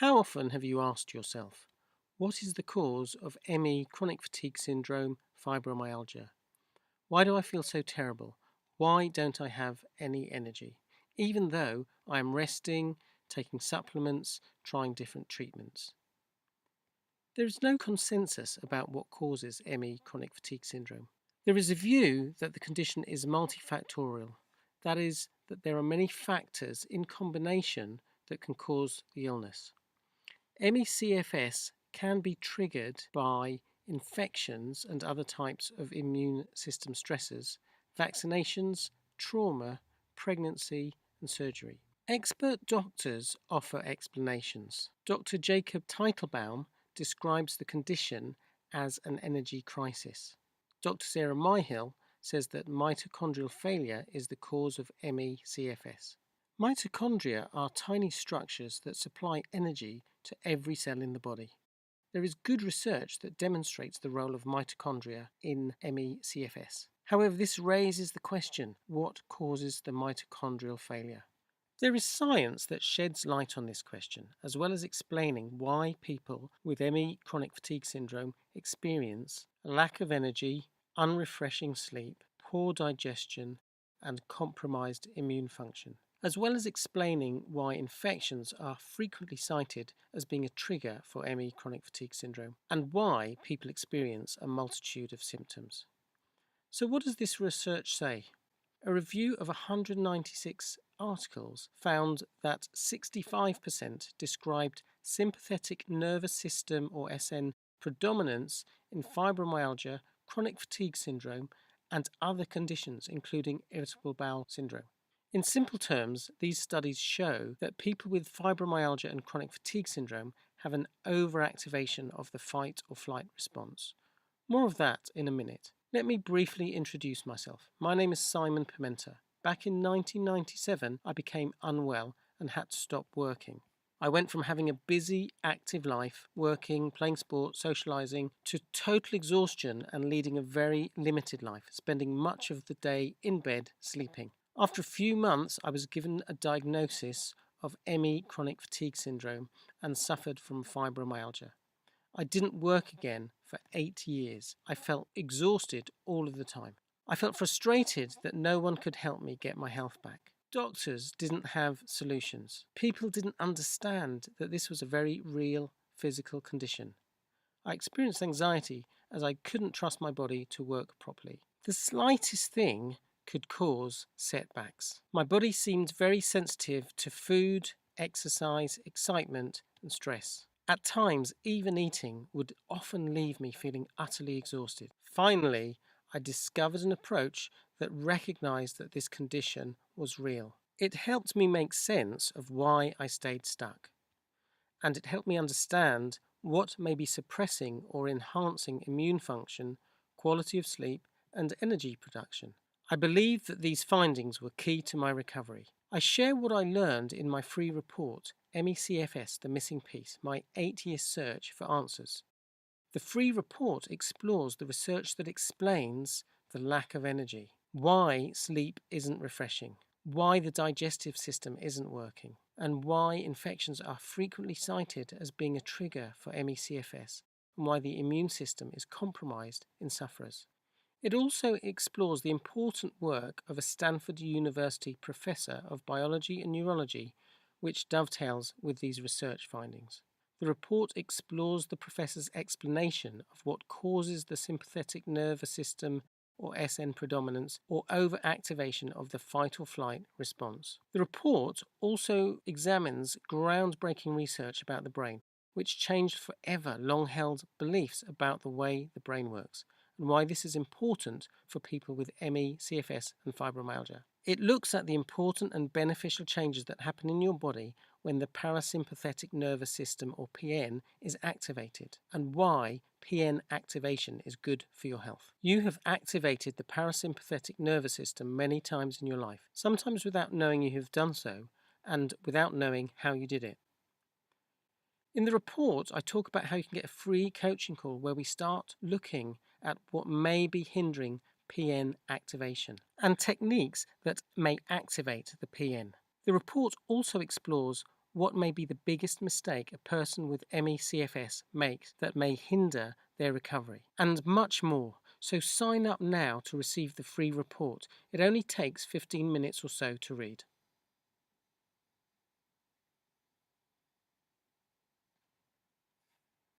How often have you asked yourself, what is the cause of ME, chronic fatigue syndrome, fibromyalgia? Why do I feel so terrible? Why don't I have any energy? Even though I am resting, taking supplements, trying different treatments. There is no consensus about what causes ME, chronic fatigue syndrome. There is a view that the condition is multifactorial, that is, that there are many factors in combination that can cause the illness. ME/CFS can be triggered by infections and other types of immune system stressors, vaccinations, trauma, pregnancy, and surgery. Expert doctors offer explanations. Dr. Jacob Teitelbaum describes the condition as an energy crisis. Dr. Sarah Myhill says that mitochondrial failure is the cause of ME/CFS. Mitochondria are tiny structures that supply energy to every cell in the body. There is good research that demonstrates the role of mitochondria in ME/CFS. However, this raises the question, what causes the mitochondrial failure? There is science that sheds light on this question, as well as explaining why people with ME chronic fatigue syndrome experience a lack of energy, unrefreshing sleep, poor digestion, and compromised immune function, as well as explaining why infections are frequently cited as being a trigger for ME chronic fatigue syndrome, and why people experience a multitude of symptoms. So what does this research say? A review of 196 articles found that 65% described sympathetic nervous system or SN predominance in fibromyalgia, chronic fatigue syndrome, and other conditions, including irritable bowel syndrome. In simple terms, these studies show that people with fibromyalgia and chronic fatigue syndrome have an overactivation of the fight or flight response. More of that in a minute. Let me briefly introduce myself. My name is Simon Pimenta. Back in 1997, I became unwell and had to stop working. I went from having a busy, active life, working, playing sport, socializing, to total exhaustion and leading a very limited life, spending much of the day in bed sleeping. After a few months, I was given a diagnosis of ME chronic fatigue syndrome and suffered from fibromyalgia. I didn't work again for 8 years. I felt exhausted all of the time. I felt frustrated that no one could help me get my health back. Doctors didn't have solutions. People didn't understand that this was a very real physical condition. I experienced anxiety as I couldn't trust my body to work properly. The slightest thing could cause setbacks. My body seemed very sensitive to food, exercise, excitement, and stress. At times, even eating would often leave me feeling utterly exhausted. Finally, I discovered an approach that recognized that this condition was real. It helped me make sense of why I stayed stuck, and it helped me understand what may be suppressing or enhancing immune function, quality of sleep, and energy production. I believe that these findings were key to my recovery. I share what I learned in my free report, MECFS, The Missing Piece, my 8-year search for answers. The free report explores the research that explains the lack of energy, why sleep isn't refreshing, why the digestive system isn't working, and why infections are frequently cited as being a trigger for MECFS, and why the immune system is compromised in sufferers. It also explores the important work of a Stanford University professor of biology and neurology, which dovetails with these research findings. The report explores the professor's explanation of what causes the sympathetic nervous system or SN predominance or overactivation of the fight or flight response. The report also examines groundbreaking research about the brain, which changed forever long-held beliefs about the way the brain works, and why this is important for people with ME, CFS, and fibromyalgia. It looks at the important and beneficial changes that happen in your body when the parasympathetic nervous system, or PN, is activated, and why PN activation is good for your health. You have activated the parasympathetic nervous system many times in your life, sometimes without knowing you have done so, and without knowing how you did it. In the report, I talk about how you can get a free coaching call where we start looking at what may be hindering PN activation and techniques that may activate the PN. The report also explores what may be the biggest mistake a person with ME/CFS makes that may hinder their recovery, and much more. So sign up now to receive the free report. It only takes 15 minutes or so to read.